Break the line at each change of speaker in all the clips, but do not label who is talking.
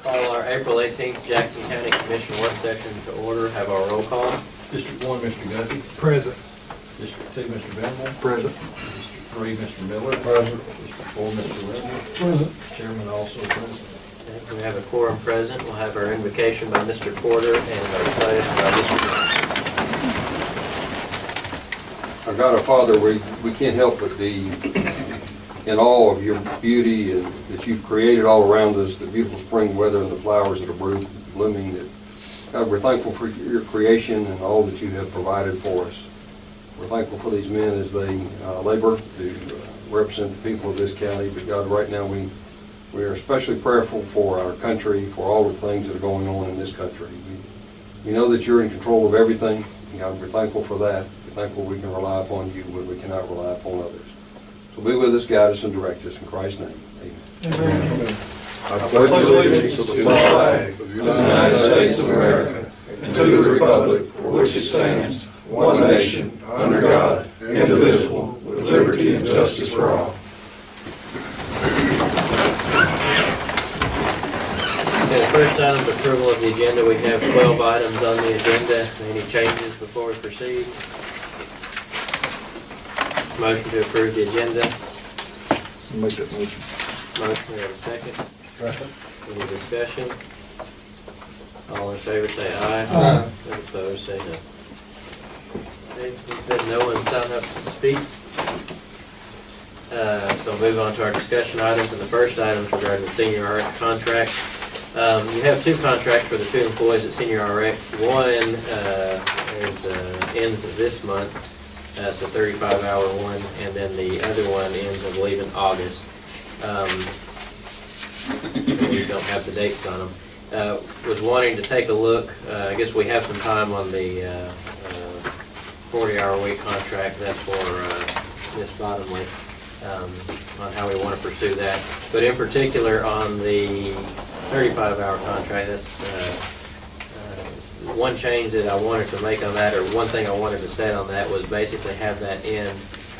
Call our April 18th Jackson County Commission work session to order. Have our roll call.
District 1, Mr. Guthrie.
Present.
District 2, Mr. Venable.
Present.
District 3, Mr. Miller.
Present.
District 4, Mr. Redmond.
Present.
Chairman also present.
Okay, we have a quorum present. We'll have our invocation by Mr. Porter and our pledge by Mr.
Our God, our Father, we can't help but be in awe of your beauty and that you've created all around us, the beautiful spring weather and the flowers that are blooming. God, we're thankful for your creation and all that you have provided for us. We're thankful for these men as they labor to represent the people of this county. But God, right now we are especially prayerful for our country, for all the things that are going on in this country. We know that you're in control of everything. God, we're thankful for that. We're thankful we can rely upon you when we cannot rely upon others. So be with us, guide us, and direct us. In Christ's name, amen.
Amen.
I pledge allegiance to the flag of the United States of America and to the republic for which it stands, one nation, under God, indivisible, with liberty and justice for all.
Okay, the first item is approval of the agenda. We have 12 items on the agenda. Any changes before we proceed? Motion to approve the agenda.
Make that motion.
Motion, we have a second.
Second.
Any discussion? All in favor say aye.
Aye.
Those opposed say no. Okay, we've had no one sign up to speak. So we'll move on to our discussion items, and the first item is regarding the Senior RX contract. You have two contracts for the two employees at Senior RX. One ends this month, so 35-hour one, and then the other one ends, I believe, in August. We don't have the dates on them. Was wanting to take a look, I guess we have some time on the 40-hour week contract. That's for Ms. Bottomley, on how we want to pursue that. But in particular on the 35-hour contract, that's one change that I wanted to make on that, or one thing I wanted to set on that, was basically have that end,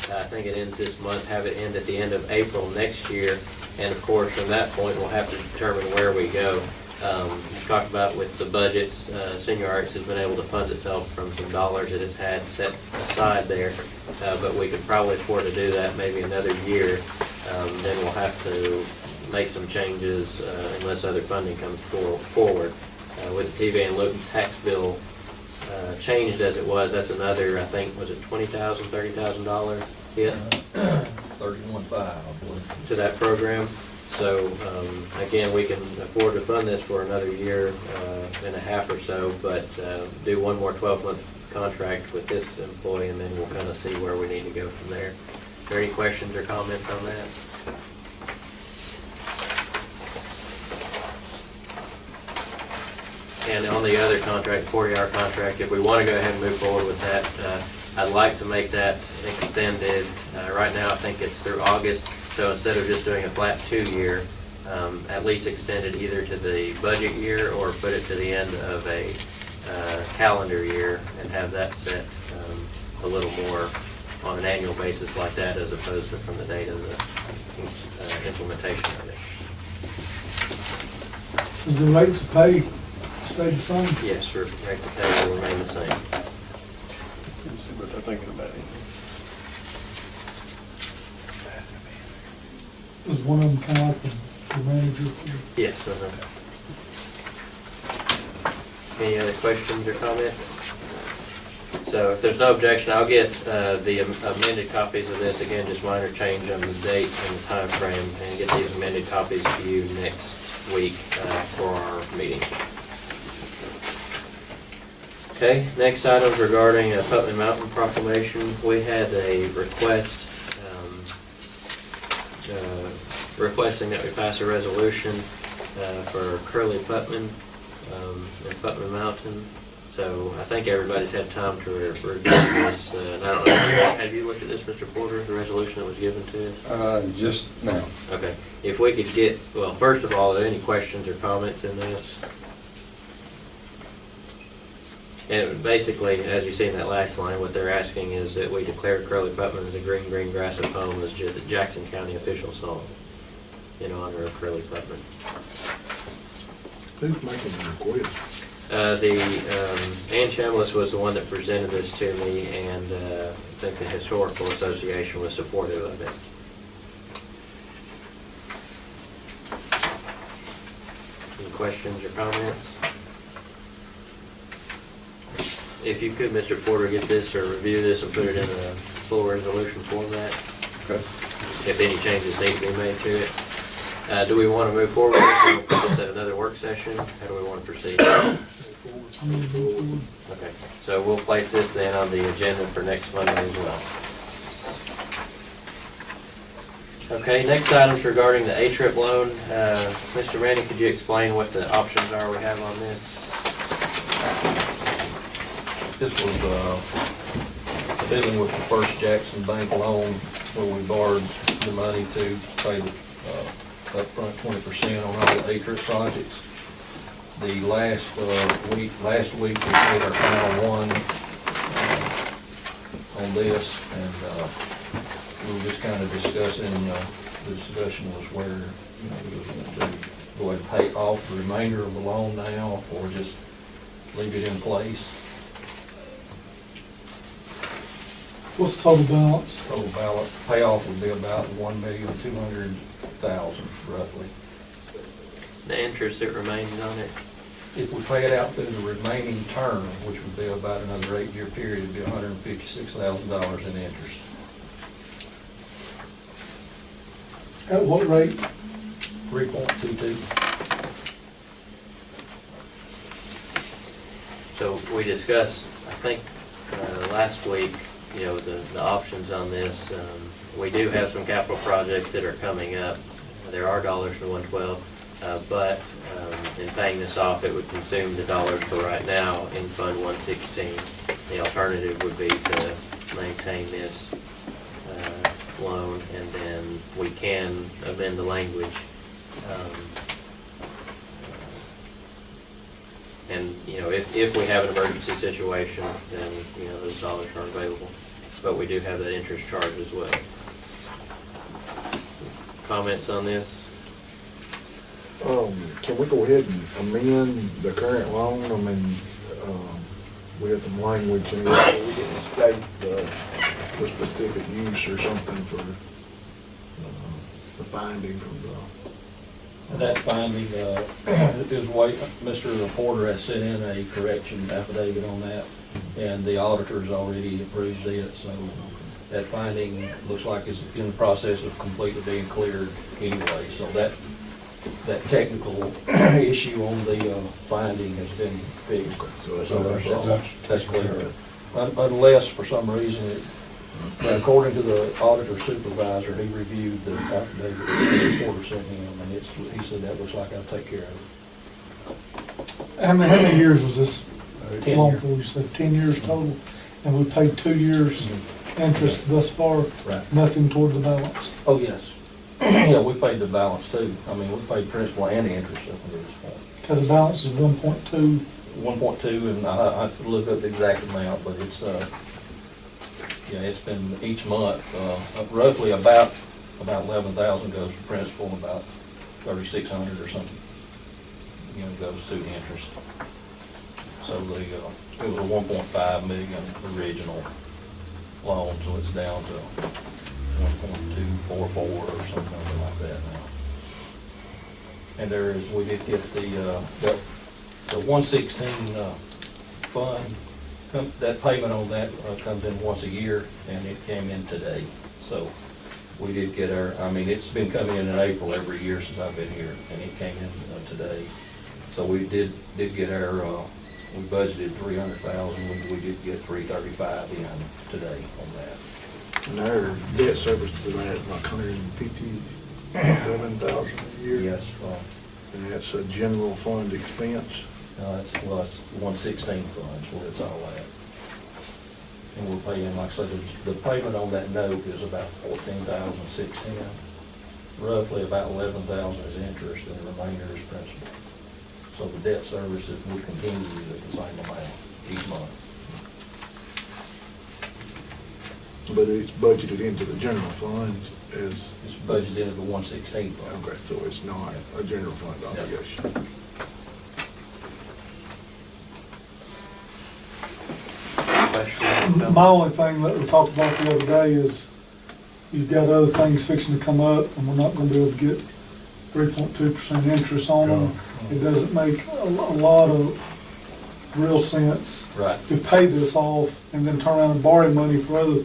I think it ends this month, have it end at the end of April next year. And of course, from that point, we'll have to determine where we go. We talked about with the budgets, Senior RX has been able to fund itself from some dollars that it's had set aside there. But we could probably afford to do that maybe another year. Then we'll have to make some changes unless other funding comes forward. With the TV and Luton tax bill changed as it was, that's another, I think, was it $20,000, $30,000 hit?
31.5, I believe.
To that program. So, again, we can afford to fund this for another year and a half or so, but do one more 12-month contract with this employee, and then we'll kind of see where we need to go from there. Are there any questions or comments on that? And on the other contract, 40-hour contract, if we want to go ahead and move forward with that, I'd like to make that extended. Right now, I think it's through August, so instead of just doing a flat 2-year, at least extend it either to the budget year or put it to the end of a calendar year and have that set a little more on an annual basis like that, as opposed to from the date of the implementation of it.
Does the rates of pay stay the same?
Yes, rate of pay will remain the same.
Let's see what they're thinking about it.
Is one of them kind of like the manager?
Yes. Any other questions or comments? So if there's no objection, I'll get the amended copies of this, again, just minor change on the date and the time frame, and get these amended copies to you next week for our meeting. Okay, next item regarding Putnam Mountain Proclamation. We had a request requesting that we pass a resolution for Curly Putnam and Putnam Mountain. So I think everybody's had time to review this. And I don't know, have you looked at this, Mr. Porter, the resolution that was given to us?
Just now.
Okay. If we could get, well, first of all, are there any questions or comments in this? And basically, as you see in that last line, what they're asking is that we declare Curly Putnam as a green, green grass of home as the Jackson County official song in honor of Curly Putnam.
Who's making the request?
Ann Chambliss was the one that presented this to me, and I think the Historical Association was supportive of it. Any questions or comments? If you could, Mr. Porter, get this or review this and put it in a full resolution format,
Okay.
if any changes need to be made to it. Do we want to move forward? We'll put this at another work session? How do we want to proceed?
I mean, move forward.
Okay, so we'll place this then on the agenda for next Monday as well. Okay, next item's regarding the A-Trip loan. Mr. Randy, could you explain what the options are we have on this?
This was, dealing with the First Jackson Bank loan where we borrowed the money to pay the, upfront 20% on all the A-Trip projects. The last week we paid our final one on this, and we were just kind of discussing, the discussion was where, we was going to go ahead and pay off the remainder of the loan now, or just leave it in place.
What's the total balance?
Total balance, payoff would be about $1,200,000 roughly.
The interest that remains on it?
If we pay it out through the remaining term, which would be about another 8-year period, it'd be $156,000 in interest.
At what rate?
3.22.
So we discussed, I think, last week, the options on this. We do have some capital projects that are coming up. There are dollars for 112, but in paying this off, it would consume the dollars for right now in Fund 116. The alternative would be to maintain this loan, and then we can amend the language. And, if we have an emergency situation, then, those dollars are available. But we do have that interest charge as well. Comments on this?
Can we go ahead and amend the current loan? I mean, we have some language in it, so we didn't state the specific use or something for the finding from the.
That finding, is wait, Mr. Porter has sent in a correction affidavit on that, and the auditor's already approved it, so that finding looks like it's in the process of completely being cleared anyway, so that technical issue on the finding has been fixed.
So
That's clear. Unless for some reason, according to the auditor supervisor, he reviewed the affidavit that Mr. Porter sent him, and he said that looks like I'll take care of it.
How many years was this
10
loan
year.
for? You said 10 years total, and we paid 2 years interest thus far,
Right.
nothing toward the balance.
Oh, yes. Yeah, we paid the balance too. I mean, we paid principal and interest up until this point.
Okay, the balance is 1.2.
1.2, and I have to look up the exact amount, but it's, it's been each month, roughly about 11,000 goes for principal, about 3,600 or something, goes to the interest. So it was a 1.5 million original loan, so it's down to 1.244 or something like that now. And we did get the 116 fund, that payment on that comes in once a year, and it came in today. So we did get it's been coming in April every year since I've been here, and it came in today. So we did get we budgeted 300,000, we did get 335 in today on that.
And our debt service to that is like 157,000 a year.
Yes,
And that's a general fund expense.
it's 116 funds where it's all at. And we're paying, like I said, the payment on that note is about $14,610. Roughly about 11,000 is interest, and the remainder is principal. So the debt service would continue at the same amount each month.
But it's budgeted into the general fund as.
It's budgeted into the 116 fund.
Okay, so it's not a general fund obligation.
My only thing that we talked about the other day is you've got other things fixing to come up, and we're not gonna be able to get 3.2% interest on them. It doesn't make a lot of real sense
Right.
to pay this off and then turn around and borrow money for other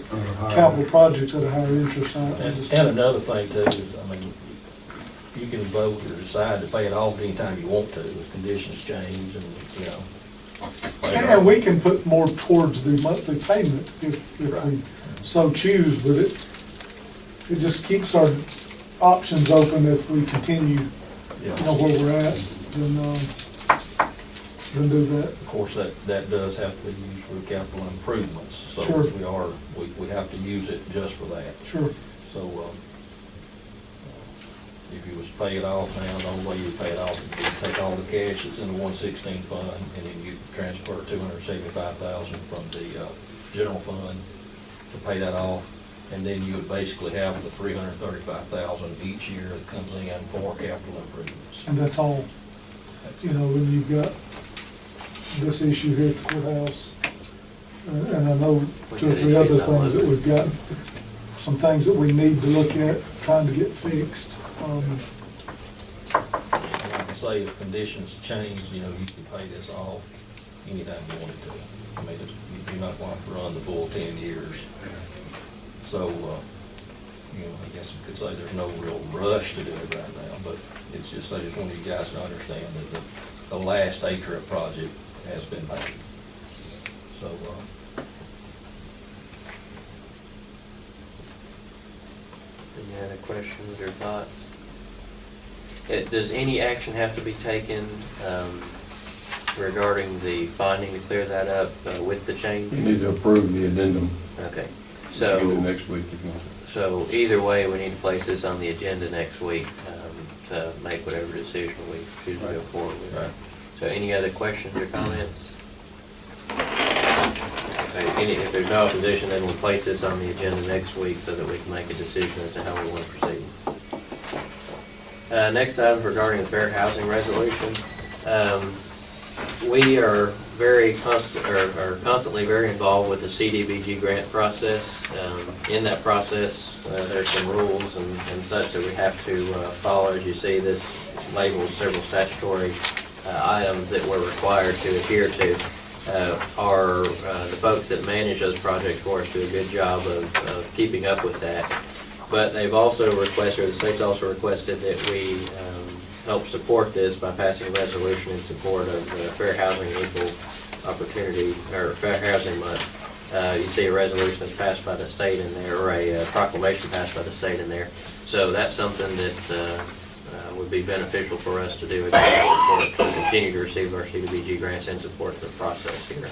capital projects at a higher interest.
And another thing too is, I mean, you can vote or decide to pay it off anytime you want to, if conditions change and, you know.
And we can put more towards the monthly payment if we so choose, but it just keeps our options open if we continue, you know, where we're at, then do that.
Of course, that does have to be used for capital improvements, so
Sure.
we have to use it just for that.
Sure.
So, if you was to pay it off now, the only way you pay it off is you take all the cash that's in the 116 fund, and then you transfer 275,000 from the general fund to pay that off, and then you would basically have the 335,000 each year that comes in for capital improvements.
And that's all, you know, when you've got this issue here at the courthouse, and I know two or three other things that we've got, some things that we need to look at, trying to get fixed.
And like I say, if conditions change, you know, you can pay this off anytime you wanted to. I mean, you're not going to run the full 10 years. So, you know, I guess you could say there's no real rush to do it right now, but it's just, I just want you guys to understand that the last A-trip project has been paid. So,
Any other questions or thoughts? Does any action have to be taken regarding the finding to clear that up with the change?
You need to approve the addendum.
Okay,
Do it
so,
next week if you want.
so either way, we need to place this on the agenda next week to make whatever decision we choose to go forward with.
Right.
So any other questions or comments? Okay, if there's no opposition, then we'll place this on the agenda next week so that we can make a decision as to how we want to proceed. Next item regarding the fair housing resolution. We are constantly very involved with the CDBG grant process. In that process, there's some rules and such that we have to follow. As you see, this labels several statutory items that we're required to adhere to. The folks that manage those projects for us do a good job of keeping up with that. But they've also requested, or the state's also requested that we help support this by passing a resolution in support of Fair Housing Equal Opportunity, or Fair Housing Month. You see a resolution that's passed by the state in there, or a proclamation passed by the state in there. So that's something that would be beneficial for us to do again, to continue to receive our CDBG grants and support the process here.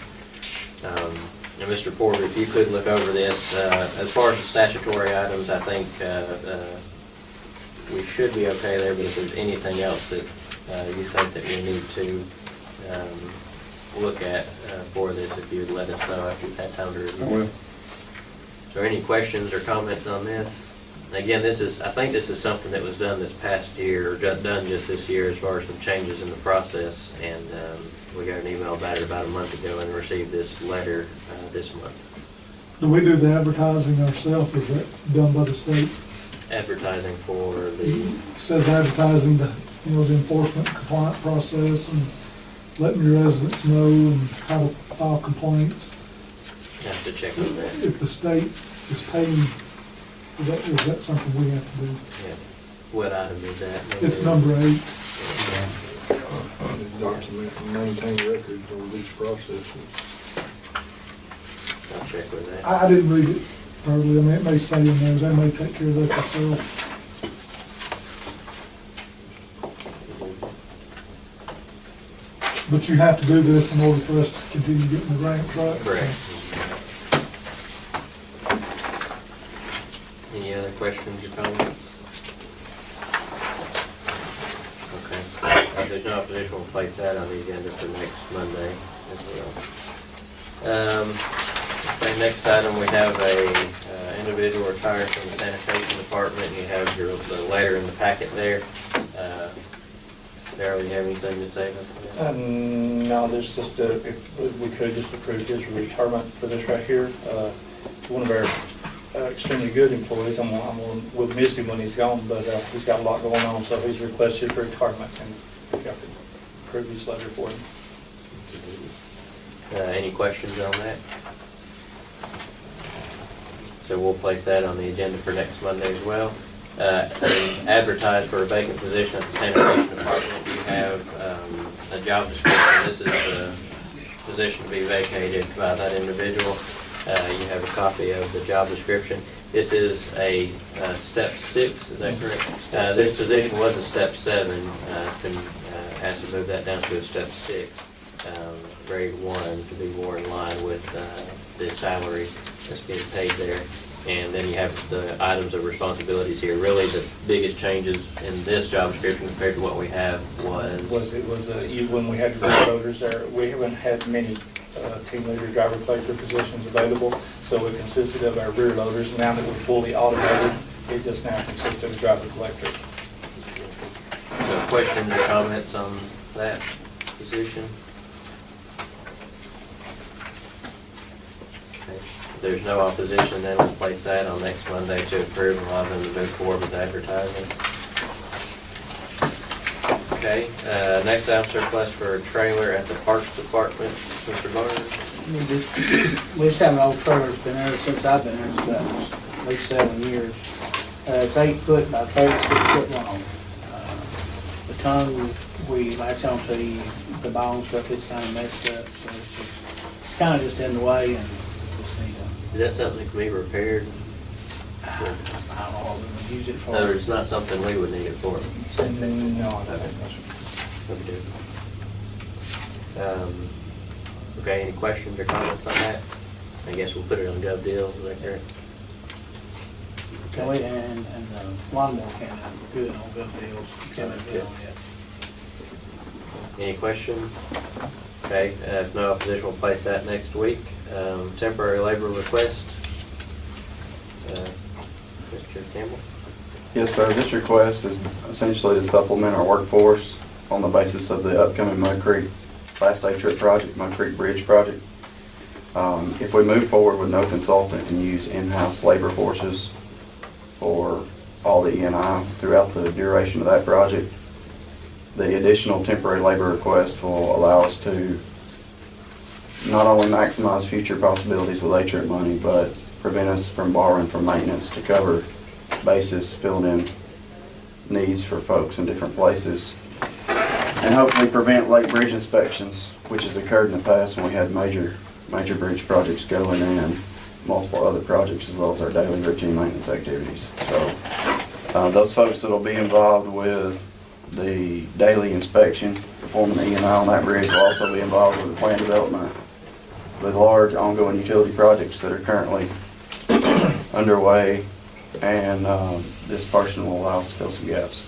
And Mr. Porter, if you could look over this, as far as the statutory items, I think we should be okay there, but if there's anything else that you think that we need to look at for this, if you would let us know after you've had time to review.
I will.
Is there any questions or comments on this? Again, I think this is something that was done this past year, or done just this year as far as some changes in the process, and we got an email about it about a month ago and received this letter this month.
Do we do the advertising ourselves, or is that done by the state?
Advertising for the,
It says advertising the, you know, the enforcement compliant process and letting your residents know and how to file complaints.
have to check on that.
If the state is paying, is that something we have to do?
Yeah. What item is that?
It's number 8.
Document and maintain records on these processes.
I'll check with that.
I didn't read it thoroughly. I mean, it may say in there, they may take care of that themselves. But you have to do this in order for us to continue getting the grant, right?
Correct. Any other questions or comments? Okay. If there's no opposition, we'll place that on the agenda for next Monday as well. Okay, next item, we have a individual retired from the sanitation department. You have the letter in the packet there. Darrell, you have anything to say about that?
No, there's just, if we could just approve his retirement for this right here. One of our extremely good employees, we'll miss him when he's gone, but he's got a lot going on, so he's requested for retirement, and if y'all could approve his letter for him.
Any questions on that? So we'll place that on the agenda for next Monday as well. Advertise for a vacant position at the sanitation department. You have a job description. This is the position to be vacated by that individual. You have a copy of the job description. This is a step 6, is that correct? This position was a step 7. It's been asked to move that down to a step 6, grade 1, to be more in line with the salary that's being paid there. And then you have the items of responsibilities here. Really, the biggest changes in this job description compared to what we have was
When we had rear loaders there, we haven't had many team leader driver collector positions available, so it consisted of our rear loaders. Now that we're fully automated, it just now consists of a driver collector.
So questions or comments on that position? Okay. If there's no opposition, then we'll place that on next Monday to approve and allow them to move forward with advertising. Okay, next item, surplus for a trailer at the Parks Department. Mr. Barnes?
We just have an old trailer that's been there since I've been there, it's about at least 7 years. It's 8 foot by 36 foot long. The tongue, we latch onto the bone stuff, it's kind of messed up, so it's kind of just in the way, and just need
Is that something that can be repaired?
I don't know what we would use it for.
No, it's not something we would need it for.
No, I don't think
Okay. Okay, any questions or comments on that? I guess we'll put it on Gov Deals, is that correct?
Can we, and lawnmower can do it on good deals, can we do it on it?
Any questions? Okay, if no opposition, we'll place that next week. Temporary labor request. Mr. Campbell?
Yes, sir. This request is essentially to supplement our workforce on the basis of the upcoming Mud Creek Class A trip project, Mud Creek Bridge project. If we move forward with no consultant and use in-house labor forces for all the E&I throughout the duration of that project, the additional temporary labor request will allow us to not only maximize future possibilities with A-trip money, but prevent us from borrowing for maintenance to cover bases, filled in needs for folks in different places, and hopefully prevent late bridge inspections, which has occurred in the past when we had major bridge projects going and multiple other projects, as well as our daily routine maintenance activities. So those folks that will be involved with the daily inspection, performing the E&I on that bridge, will also be involved with the plan development, the large ongoing utility projects that are currently underway, and this person will allow us to fill some gaps.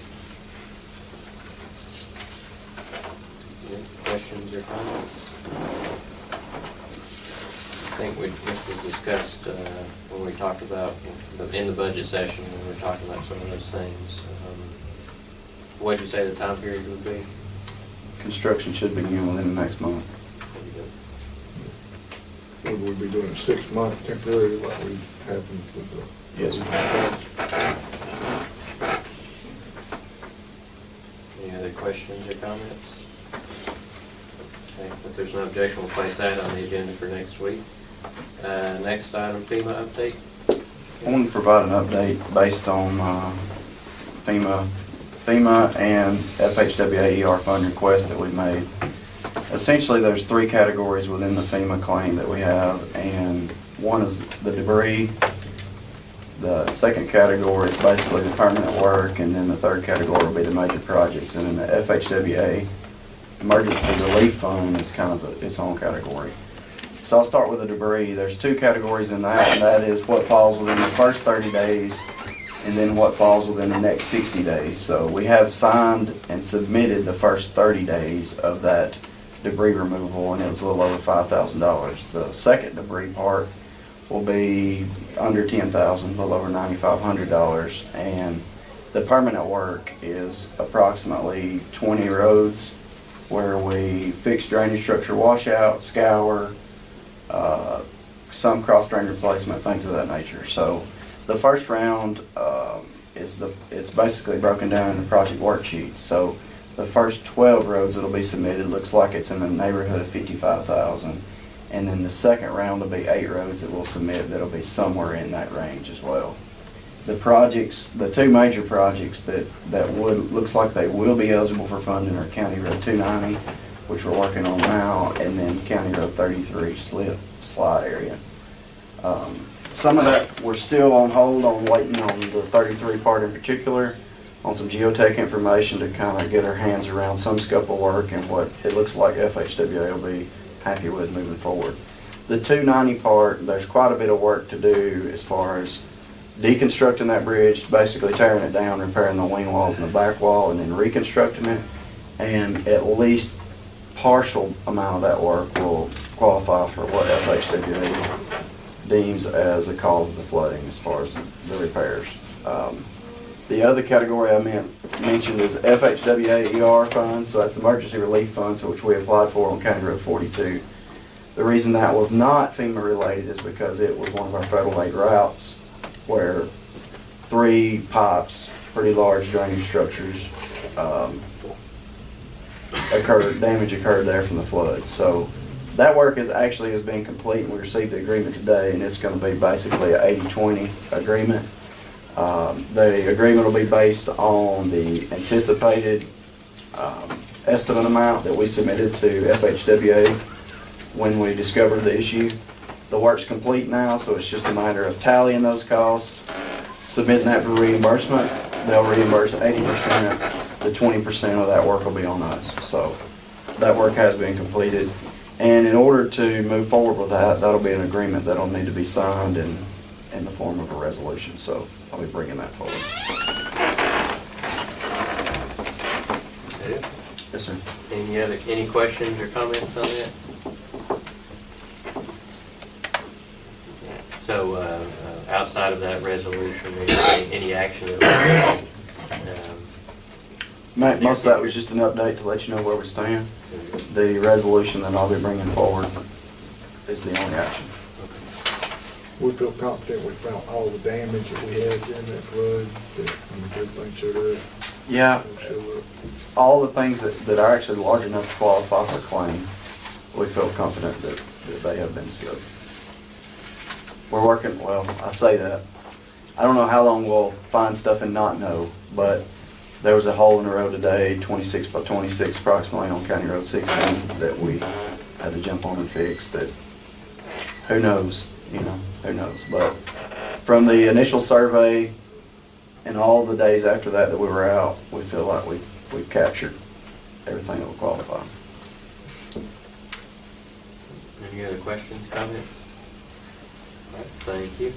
Any questions or comments? I think this was discussed when we talked about, in the budget session, when we were talking about some of those things. What did you say the time period would be?
Construction should begin within the next month.
Would we be doing a 6-month temporary like we happened with the?
Yes.
Any other questions or comments? Okay, if there's no objection, we'll place that on the agenda for next week. Next item, FEMA update.
I want to provide an update based on FEMA and FHWA fund requests that we made. Essentially, there's 3 categories within the FEMA claim that we have, and one is the debris. The second category is basically the permanent work, and then the third category will be the major projects. And then the FHWA Emergency Relief Fund is kind of its own category. So I'll start with the debris. There's 2 categories in that, and that is what falls within the first 30 days and then what falls within the next 60 days. So we have signed and submitted the first 30 days of that debris removal, and it was a little over $5,000. The second debris part will be under $10,000, a little over $9,500, and The permanent work is approximately 20 roads where we fix drainage structure washout, scour, some cross drain replacement, things of that nature. So the first round it's basically broken down in the project worksheet. So the first 12 roads that'll be submitted looks like it's in the neighborhood of 55,000. And then the second round will be 8 roads that we'll submit that'll be somewhere in that range as well. The projects, the 2 major projects that looks like they will be eligible for funding are County Road 290, which we're working on now, and then County Road 33 slide area. Some of that we're still on hold on waiting on the 33 part in particular, on some geotech information to kind of get our hands around some scope of work and what it looks like FHWA will be happy with moving forward. The 290 part, there's quite a bit of work to do as far as deconstructing that bridge, basically tearing it down, repairing the wing walls and the back wall, and then reconstructing it. And at least partial amount of that work will qualify for what FHWA deems as a cause of the flooding as far as the repairs. The other category I mentioned is FHWA ER funds, so that's emergency relief funds, which we applied for on County Road 42. The reason that was not FEMA related is because it was one of our federal aid routes where 3 pipes, pretty large drainage structures, damage occurred there from the floods. So that work has been complete, and we received the agreement today, and it's going to be basically an 80-20 agreement. The agreement will be based on the anticipated estimate amount that we submitted to FHWA when we discovered the issue. The work's complete now, so it's just a matter of tallying those costs, submitting that for reimbursement. They'll reimburse 80%. The 20% of that work will be on us. So that work has been completed. And in order to move forward with that, that'll be an agreement that'll need to be signed in the form of a resolution. So I'll be bringing that forward. Yes, sir.
Any questions or comments on that? So, outside of that resolution, any action that
Most of that was just an update to let you know where we stand. The resolution that I'll be bringing forward is the only action.
We feel confident we found all the damage that we had during that flood, that everything showed up.
Yeah,
Show up.
all the things that are actually large enough to qualify for claim, we feel confident that they have been scoped. We're working, well, I say that. I don't know how long we'll find stuff and not know, but there was a hole in the road today, 26 by 26 approximately on County Road 16 that we had to jump on and fix. That, who knows, who knows. But from the initial survey and all the days after that we were out, we feel like we've captured everything that will qualify.
Any other questions, comments? All right, thank you.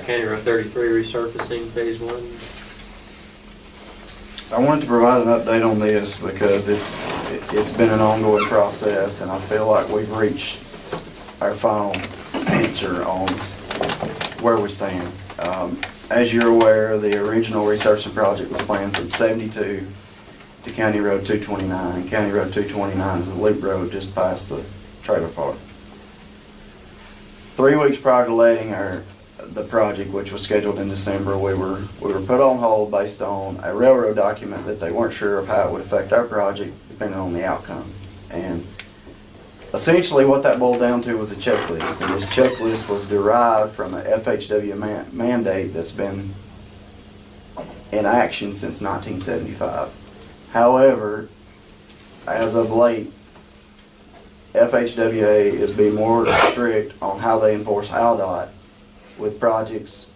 County Road 33 resurfacing phase 1.
I wanted to provide an update on this because it's been an ongoing process, and I feel like we've reached our final answer on where we stand. As you're aware, the original resurfacing project was planned from 72 to County Road 229. County Road 229 is a loop road just past the trailer park. 3 weeks prior to letting the project, which was scheduled in December, we were put on hold based on a railroad document that they weren't sure of how it would affect our project depending on the outcome. And essentially what that boiled down to was a checklist, and this checklist was derived from an FHW mandate that's been in action since 1975. However, as of late, FHWA is being more strict on how they enforce ALDOT with projects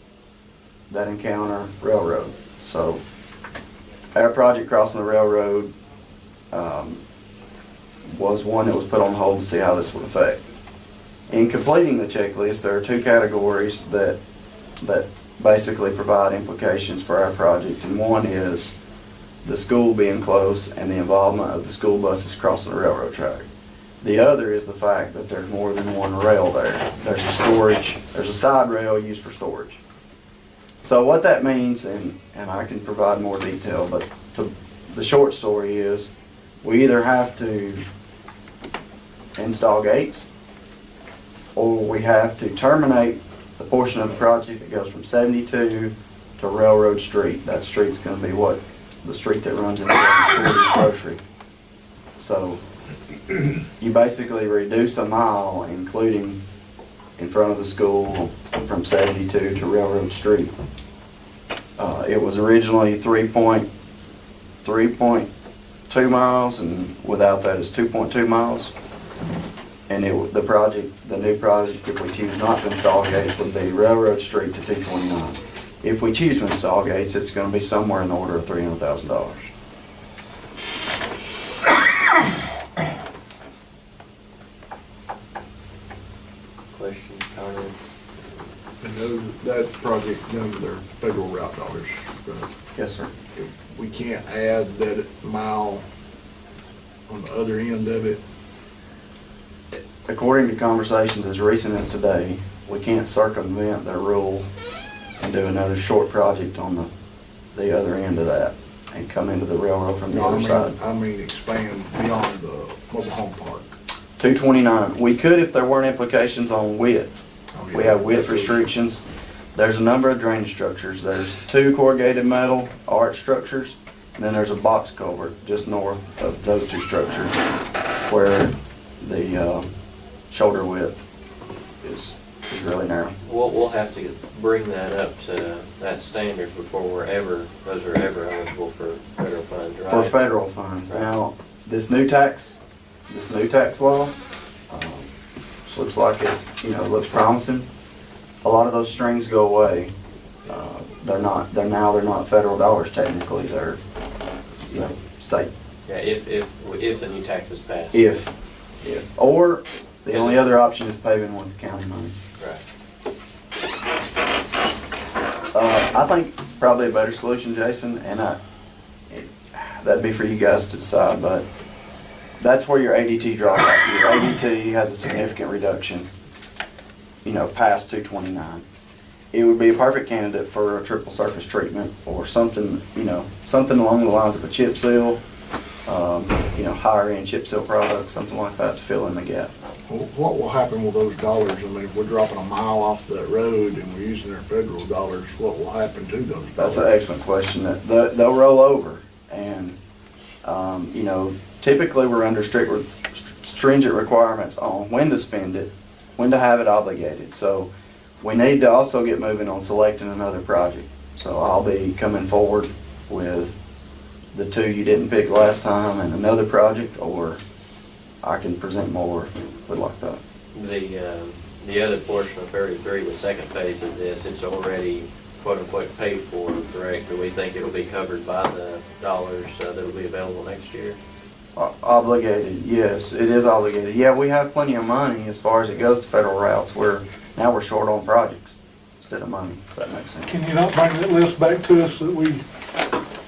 that encounter railroad. So our project crossing the railroad was one that was put on hold to see how this would affect. In completing the checklist, there are 2 categories that basically provide implications for our project, and one is the school being close and the involvement of the school buses crossing the railroad track. The other is the fact that there's more than one rail there. There's a side rail used for storage. So what that means, and I can provide more detail, but the short story is, we either have to install gates, or we have to terminate the portion of the project that goes from 72 to Railroad Street. That street's gonna be the street that runs into the grocery. So you basically reduce a mile, including in front of the school, from 72 to Railroad Street. It was originally 3.2 miles, and without that it's 2.2 miles. And the new project, if we choose not to install gates, would be Railroad Street to 229. If we choose to install gates, it's gonna be somewhere in the order of $300,000.
Questions, comments?
And that project comes to their federal route dollars. Right?
Yes, sir.
We can't add that mile on the other end of it.
According to conversations as recent as today, we can't circumvent their rule and do another short project on the other end of that and come into the railroad from the other side.
I mean expand beyond the mobile home park.
229, we could if there weren't implications on width.
Oh,
We have width restrictions. There's a number of drainage structures. There's 2 corrugated metal arch structures, and then there's a box culvert just north of those 2 structures where the shoulder width is really narrow.
We'll have to bring that up to that standard before those are ever eligible for federal funds, right?
For federal funds. Now, this new tax law, just looks like it, looks promising. A lot of those strings go away. They're not federal dollars technically, they're, state.
Yeah, if the new tax is passed.
If, or the only other option is paving with county money.
Right.
I think probably a better solution, Jason, and that'd be for you guys to decide, but that's where your ADT drops out. Your ADT has a significant reduction, past 229. It would be a perfect candidate for a triple surface treatment or something, something along the lines of a chip seal, higher end chip seal product, something like that to fill in the gap.
What will happen with those dollars? I mean, if we're dropping a mile off that road and we're using our federal dollars, what will happen to those dollars?
That's an excellent question. They'll roll over, and typically we're under stringent requirements on when to spend it, when to have it obligated. So we need to also get moving on selecting another project. So I'll be coming forward with the 2 you didn't pick last time and another project, or I can present more if we'd like that.
The other portion of 33, the second phase of this, it's already quote-unquote paid for, correct? Do we think it'll be covered by the dollars that'll be available next year?
Obligated, yes, it is obligated. Yeah, we have plenty of money as far as it goes to federal routes. Now we're short on projects instead of money, if that makes sense.
Can you not bring that list back to us that we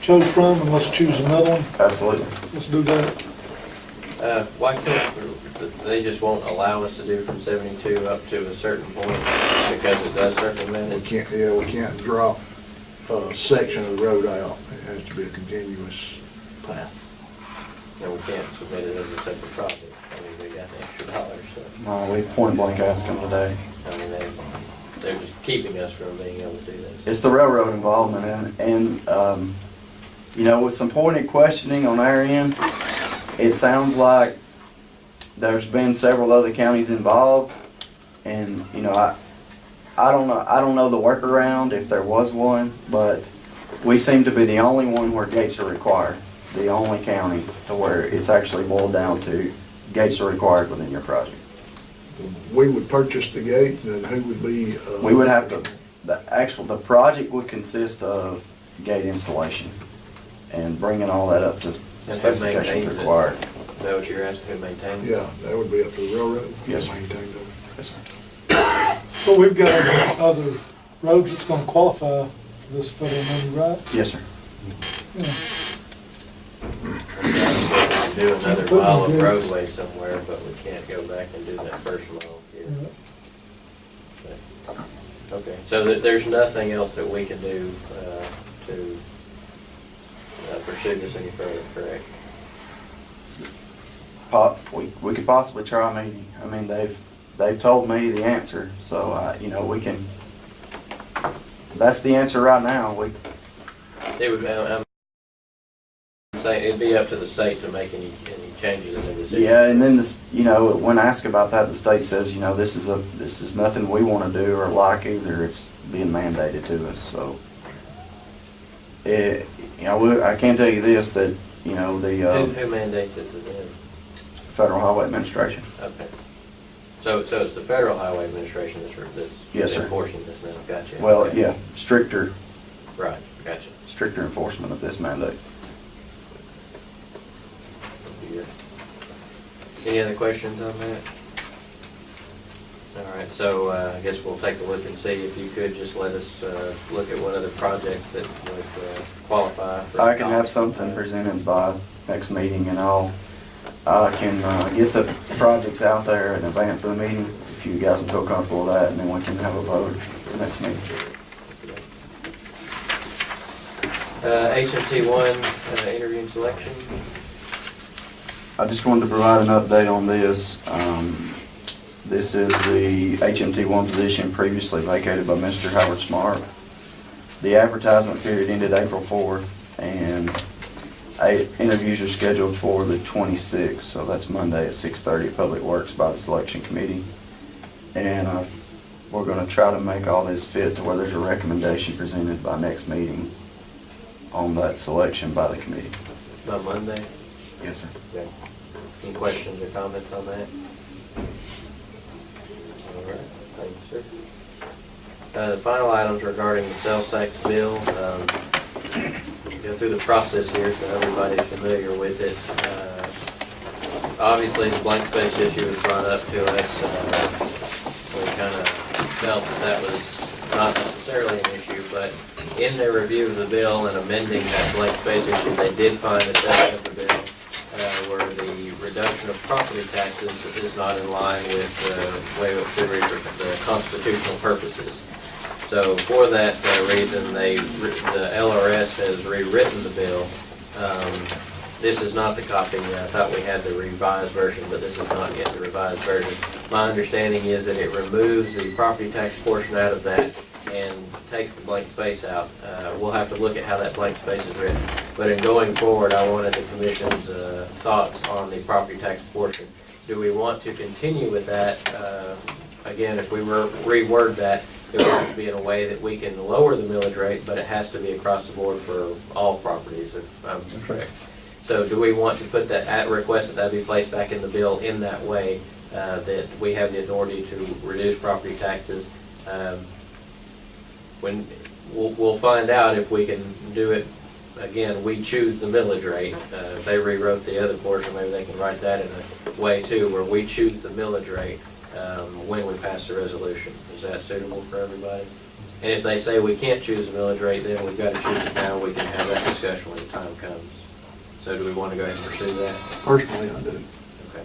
chose from, and let's choose another one?
Absolutely.
Let's do that.
Why can't, they just won't allow us to do from 72 up to a certain point because it does circumvent
We
it?
can't drop a section of the road out. It has to be a continuous path.
And we can't submit it as a separate project. I mean, we got the extra dollars, so,
No, we point blank asked them today.
I mean, they're just keeping us from being able to do this.
It's the railroad involvement, and with some pointed questioning on our end, it sounds like there's been several other counties involved, and I don't know the workaround if there was one, but we seem to be the only one where gates are required, the only county to where it's actually boiled down to gates are required within your project.
We would purchase the gates, and then who would be?
We would have to, the project would consist of gate installation and bringing all that up to
And who
specifications
maintains it?
required.
Is that what you're asking, who maintains it?
Yeah, that would be up to the railroad.
Yes, sir.
Maintain them.
Yes, sir.
But we've got other roads that's gonna qualify for this federal money, right?
Yes, sir.
Yeah.
Do another mile of roadway somewhere, but we can't go back and do that first mile here. Okay, so there's nothing else that we can do to pursue this any further, correct?
We could possibly try a meeting. I mean, they've told me the answer, so, you know, we can, that's the answer right now.
It would, I'm saying, it'd be up to the state to make any changes in the decision.
Yeah, and then this, you know, when asked about that, the state says, you know, this is nothing we want to do or like either. It's being mandated to us, so. You know, I can tell you this, that, you know, the
Who mandates it to them?
Federal Highway Administration.
Okay. So it's the Federal Highway Administration that's
Yes, sir.
enforcing this now, gotcha.
Well,
Okay.
yeah, stricter
Right, gotcha.
enforcement of this mandate.
Any other questions on that? All right, so I guess we'll take a look and see if you could just let us look at what other projects that would qualify for.
I can have something presented by next meeting, and I can get the projects out there in advance of the meeting, if you guys will feel comfortable with that, and then we can have a vote for the next meeting.
HMT1 interview and selection.
I just wanted to provide an update on this. This is the HMT1 position previously vacated by Mr. Howard Smart. The advertisement period ended April 4th, and interviews are scheduled for the 26th, so that's Monday at 6:30 at Public Works by the selection committee. And we're going to try to make all this fit to where there's a recommendation presented by next meeting on that selection by the committee.
By Monday?
Yes, sir.
Okay. Any questions or comments on that? All right, thank you, sir. The final items regarding the sales tax bill. Go through the process here so everybody's familiar with it. Obviously, the blank space issue was brought up to us. We kind of felt that was not necessarily an issue, but in their review of the bill and amending that blank space issue, they did find a section of the bill where the reduction of property taxes is not in line with the constitutional purposes. So for that reason, the LRS has rewritten the bill. This is not the copy. I thought we had the revised version, but this is not yet the revised version. My understanding is that it removes the property tax portion out of that and takes the blank space out. We'll have to look at how that blank space is written. But in going forward, I wanted the commission's thoughts on the property tax portion. Do we want to continue with that? Again, if we reword that, it would have to be in a way that we can lower the millage rate, but it has to be across the board for all properties, if I'm correct. So do we want to put that, request that be placed back in the bill in that way, that we have the authority to reduce property taxes? When we'll find out if we can do it. Again, we choose the millage rate. If they rewrote the other portion, maybe they can write that in a way too, where we choose the millage rate when we pass the resolution. Is that suitable for everybody? And if they say we can't choose the millage rate, then we've got to choose it now. We can have that discussion when the time comes. So do we want to go ahead and pursue that?
Personally, I do.
Okay.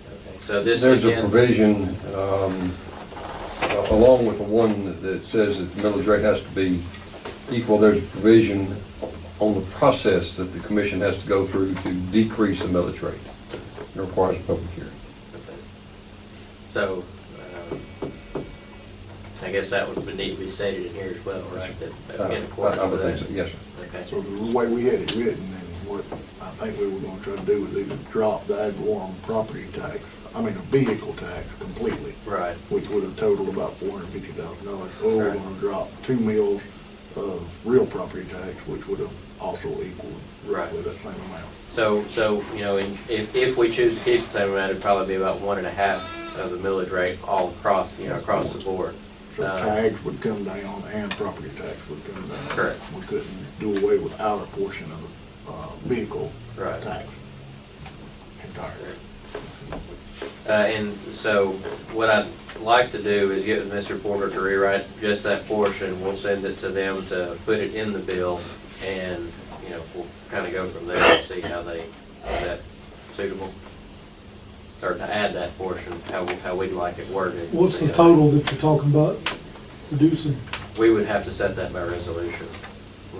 Okay. So this
There's a
again.
provision, along with the one that says that the millage rate has to be equal, there's a provision on the process that the commission has to go through to decrease the millage rate. It requires a public hearing.
Okay. So, I guess that would need to be stated in here as well, right? That in accordance
I would
with
think
that.
so, yes, sir.
Okay.
So the way we had it written, and what I think we were gonna try to do was either drop the ad valorem property tax, a vehicle tax completely,
Right.
which would have totaled about $450,000, or we're
Right.
gonna drop 2 mills of real property tax, which would have also equaled
Right.
roughly that same amount.
So, you know, if we choose to keep the same amount, it'd probably be about 1.5 of the millage rate all across, across the board.
So tags would come down and property tax would come down.
Correct.
We couldn't do away with our portion of the vehicle
Right.
tax entirely.
And so what I'd like to do is get with Mr. Porter to rewrite just that portion. We'll send it to them to put it in the bill, and, we'll kind of go from there and see how is that suitable? Or to add that portion, how we'd like it worded.
What's the total that you're talking about? reducing
We would have to set that by resolution.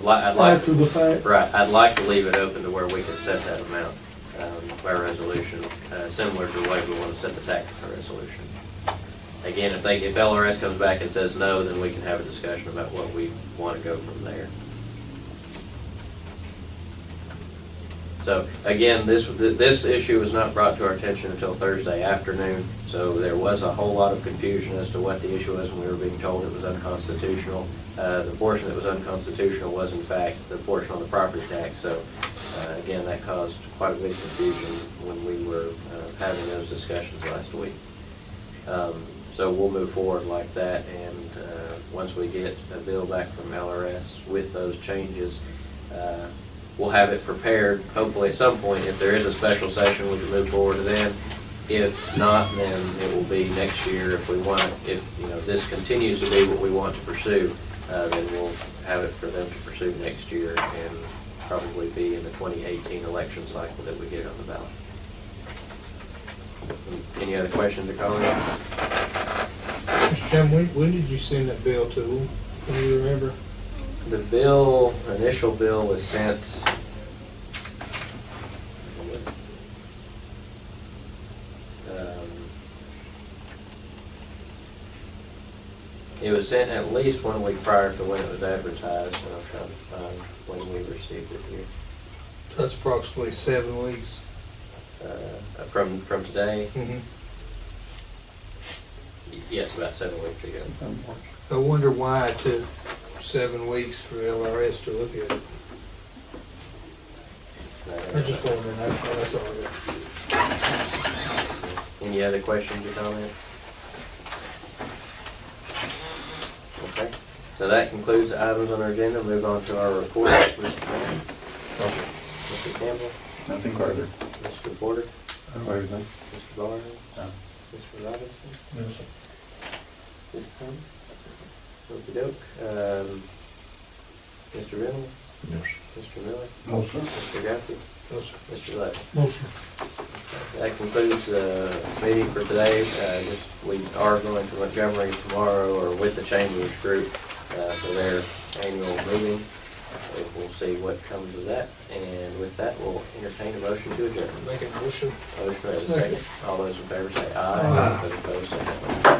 I'd like,
after the fact?
right, I'd like to leave it open to where we can set that amount by resolution, similar to the way we want to set the tax by resolution. Again, if LRS comes back and says no, then we can have a discussion about what we want to go from there. So again, this issue was not brought to our attention until Thursday afternoon, so there was a whole lot of confusion as to what the issue was, and we were being told it was unconstitutional. The portion that was unconstitutional was in fact the portion on the property tax, so again, that caused quite a big confusion when we were having those discussions last week. So we'll move forward like that, and once we get a bill back from LRS with those changes, we'll have it prepared, hopefully at some point. If there is a special session, we can move forward then. If not, then it will be next year. If we want, if this continues to be what we want to pursue, then we'll have it for them to pursue next year and probably be in the 2018 election cycle that we get on the ballot. Any other questions or comments?
Mr. Chairman, when did you send that bill to them? Can you remember?
The initial bill was sent, it was sent at least 1 week prior to when it was advertised, and I'm trying to find when we received it here.
So that's approximately 7 weeks.
From today,
Mm-hmm.
yes, about 7 weeks ago.
I wonder why it took 7 weeks for LRS to look at it. I just wondering, that's all I got.
Any other questions or comments? Okay, so that concludes the items on our agenda. Move on to our report. Mr. Campbell,
Nothing further.
Mr. Porter,
Everything.
Mr. Barr, Mr. Robinson,
Yes, sir.
this time. Okey-doke. Mr. Reynolds,
Yes.
Mr. Miller,
No, sir.
Mr. Gaffey,
No, sir.
Mr. Levy.
No, sir.
That concludes the meeting for today. We are going to Montgomery tomorrow, or with the Chambers group, for their annual meeting. We'll see what comes of that, and with that, we'll entertain a motion to adjourn.
Make a motion.
Motion, we have a second. All those in favor say aye.
Aye.
Those opposed say no.